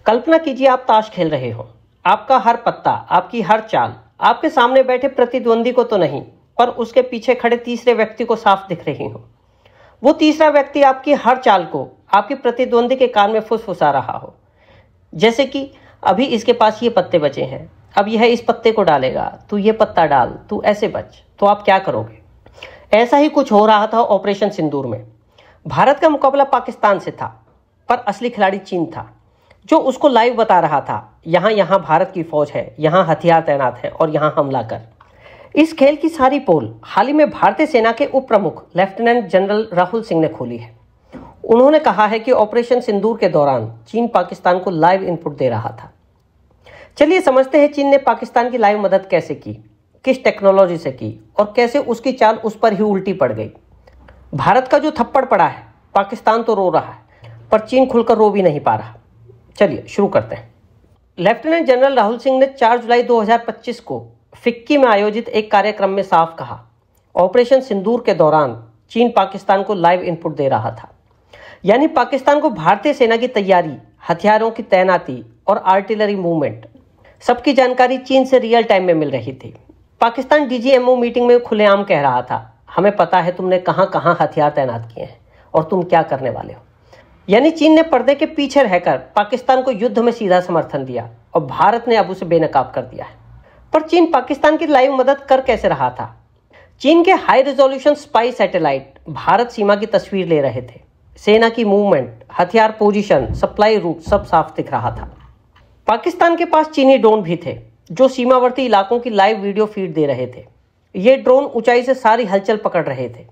कल्पना कीजिए आप ताश खेल रहे हो। आपका हर पत्ता, आपकी हर चाल आपके सामने बैठे प्रतिद्वंदी को तो नहीं, पर उसके पीछे खड़े तीसरे व्यक्ति को साफ दिख रही हो। वो तीसरा व्यक्ति आपकी हर चाल को आपकी प्रतिद्वंदी के कान में फुसफुसा रहा हो, जैसे कि अभी इसके पास ये पत्ते बचे हैं, अब यह इस पत्ते को डालेगा, तू ये पत्ता डाल, तू ऐसे बच। तो आप क्या करोगे? ऐसा ही कुछ हो रहा था ऑपरेशन सिंदूर में। भारत का मुकाबला पाकिस्तान से था, पर असली खिलाड़ी चीन था, जो उसको लाइव बता रहा था, यहाँ भारत की फौज है, यहाँ हथियार तैनात है और यहाँ हमला कर। इस खेल की सारी पोल हाल ही में भारतीय सेना के उप प्रमुख लेफ्टिनेंट जनरल राहुल सिंह ने खोली है। उन्होंने कहा है कि ऑपरेशन सिंदूर के दौरान चीन पाकिस्तान को लाइव इनपुट दे रहा था। चलिए समझते हैं चीन ने पाकिस्तान की लाइव मदद कैसे की, किस टेक्नोलॉजी से की और कैसे उसकी चाल उस पर ही उल्टी पड़ गई। भारत का जो थप्पड़ पड़ा है, पाकिस्तान तो रो रहा है, पर चीन खुलकर रो भी नहीं पा रहा। चलिए शुरू करते हैं। लेफ्टिनेंट जनरल राहुल सिंह ने 4 जुलाई 2025 को फिक्की में आयोजित एक कार्यक्रम में साफ कहा, ऑपरेशन सिंदूर के दौरान चीन पाकिस्तान को लाइव इनपुट दे रहा था। यानी पाकिस्तान को भारतीय सेना की तैयारी, हथियारों की तैनाती और आर्टिलरी मूवमेंट सबकी जानकारी चीन से रियल टाइम में मिल रही थी। पाकिस्तान डीजीएमओ मीटिंग में खुलेआम कह रहा था, हमें पता है तुमने कहां कहां हथियार तैनात किए हैं और तुम क्या करने वाले हो। यानी चीन ने पर्दे के पीछे रहकर पाकिस्तान को युद्ध में सीधा समर्थन दिया और भारत ने अब उसे बेनकाब कर दिया है। पर चीन पाकिस्तान की लाइव मदद कर कैसे रहा था? चीन के high resolution spy satellite Bharat सीमा की तस्वीर ले रहे थे। सेना की मूवमेंट, हथियार पोजीशन, सप्लाई रूट सब साफ दिख रहा था। पाकिस्तान के पास चीनी ड्रोन भी थे, जो सीमावर्ती इलाकों की लाइव वीडियो फीड दे रहे थे। ये ड्रोन ऊंचाई से सारी हलचल पकड़ रहे थे,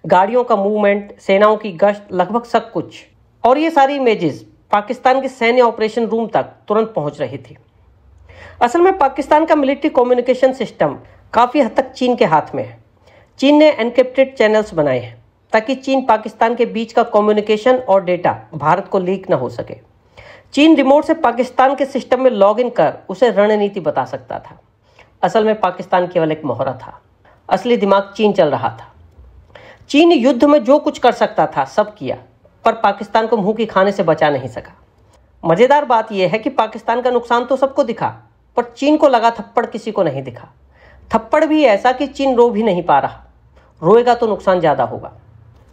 गाड़ियों का मूवमेंट, सेनाओं की गश्त, लगभग सब कुछ। और ये सारी इमेजेस पाकिस्तान के सैन्य ऑपरेशन रूम तक तुरंत पहुंच रही थी। असल में पाकिस्तान का मिलिट्री कम्युनिकेशन सिस्टम काफ़ी हद तक चीन के हाथ में है। चीन ने एनक्रिप्टेड चैनल्स बनाए हैं ताकि चीन पाकिस्तान के बीच का कम्युनिकेशन और डेटा भारत को लीक न हो सके। चीन रिमोट से पाकिस्तान के सिस्टम में लॉग इन कर उसे रणनीति बता सकता था। असल में पाकिस्तान केवल एक मोहरा था, असली दिमाग चीन चल रहा था। चीन युद्ध में जो कुछ कर सकता था सब किया, पर पाकिस्तान को मुंह की खाने से बचा नहीं सका। मजेदार बात यह है कि पाकिस्तान का नुकसान तो सबको दिखा, पर चीन को लगा थप्पड़ किसी को नहीं दिखा। थप्पड़ भी ऐसा कि चीन रो भी नहीं पा रहा। रोएगा तो नुकसान ज्यादा होगा।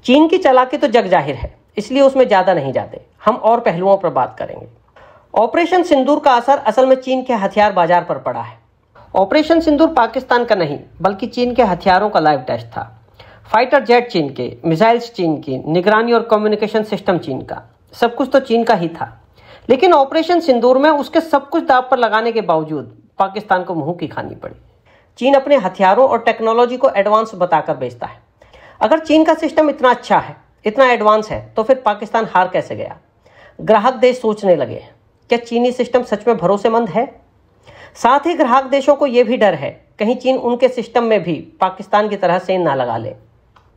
चीन की चालाकी तो जग जाहिर है, इसलिए उसमें ज्यादा नहीं जाते। हम और पहलुओं पर बात करेंगे। ऑपरेशन सिंदूर का असर असल में चीन के हथियार बाजार पर पड़ा है। ऑपरेशन सिंदूर पाकिस्तान का नहीं, बल्कि चीन के हथियारों का लाइव टेस्ट था। फाइटर जेट चीन के, मिसाइल्स चीन की, निगरानी और कम्युनिकेशन सिस्टम चीन का, सब कुछ तो चीन का ही था। लेकिन ऑपरेशन सिंदूर में उसके सब कुछ दांव पर लगाने के बावजूद पाकिस्तान को मुंह की खानी पड़ी। चीन अपने हथियारों और टेक्नोलॉजी को एडवांस बताकर बेचता है। अगर चीन का सिस्टम इतना अच्छा है, इतना एडवांस है, तो फिर पाकिस्तान हार कैसे गया? ग्राहक देश सोचने लगे, क्या चीनी सिस्टम सच में भरोसेमंद है? साथ ही ग्राहक देशों को यह भी डर है, कहीं चीन उनके सिस्टम में भी पाकिस्तान की तरह सेंध ना लगा ले।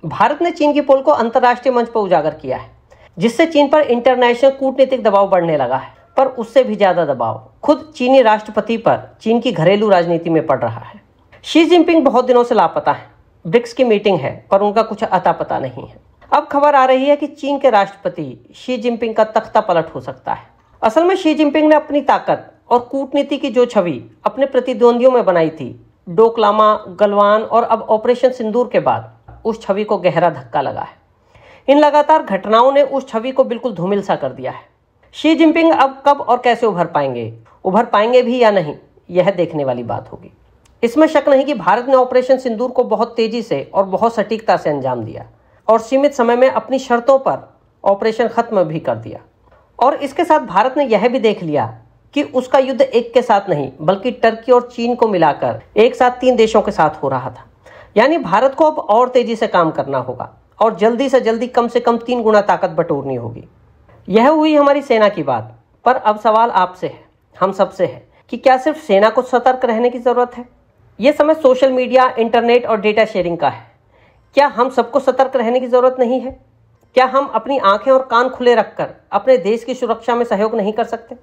भारत ने चीन की पोल को अंतर्राष्ट्रीय मंच पर उजागर किया है, जिससे चीन पर इंटरनेशनल कूटनीतिक दबाव बढ़ने लगा है। पर उससे भी ज्यादा दबाव खुद चीनी राष्ट्रपति पर चीन की घरेलू राजनीति में पड़ रहा है। शी जिनपिंग बहुत दिनों से लापता है। ब्रिक्स की मीटिंग है, पर उनका कुछ अता पता नहीं है। अब खबर आ रही है कि चीन के राष्ट्रपति शी जिनपिंग का तख्ता पलट हो सकता है। असल में शी जिनपिंग ने अपनी ताकत और कूटनीति की जो छवि अपने प्रतिद्वंदियों में बनाई थी, डोकलामा, गलवान और अब ऑपरेशन सिंदूर के बाद उस छवि को गहरा धक्का लगा है। इन लगातार घटनाओं ने उस छवि को बिल्कुल धूमिल सा कर दिया है। शी जिनपिंग अब कब और कैसे उभर पाएंगे भी या नहीं, यह देखने वाली बात होगी। इसमें शक नहीं कि भारत ने ऑपरेशन सिंदूर को बहुत तेजी से और बहुत सटीकता से अंजाम दिया और सीमित समय में अपनी शर्तों पर ऑपरेशन खत्म भी कर दिया। और इसके साथ भारत ने यह भी देख लिया कि उसका युद्ध एक के साथ नहीं, बल्कि टर्की और चीन को मिलाकर एक साथ 3 देशों के साथ हो रहा था। यानी भारत को अब और तेजी से काम करना होगा और जल्दी से जल्दी कम से कम 3 गुना ताकत बटोरनी होगी। यह हुई हमारी सेना की बात। पर अब सवाल आपसे है, हम सबसे है, कि क्या सिर्फ सेना को सतर्क रहने की जरूरत है? यह समय सोशल मीडिया, इंटरनेट और डेटा शेयरिंग का है। क्या हम सबको सतर्क रहने की जरूरत नहीं है? क्या हम अपनी आंखें और कान खुले रखकर अपने देश की सुरक्षा में सहयोग नहीं कर सकते?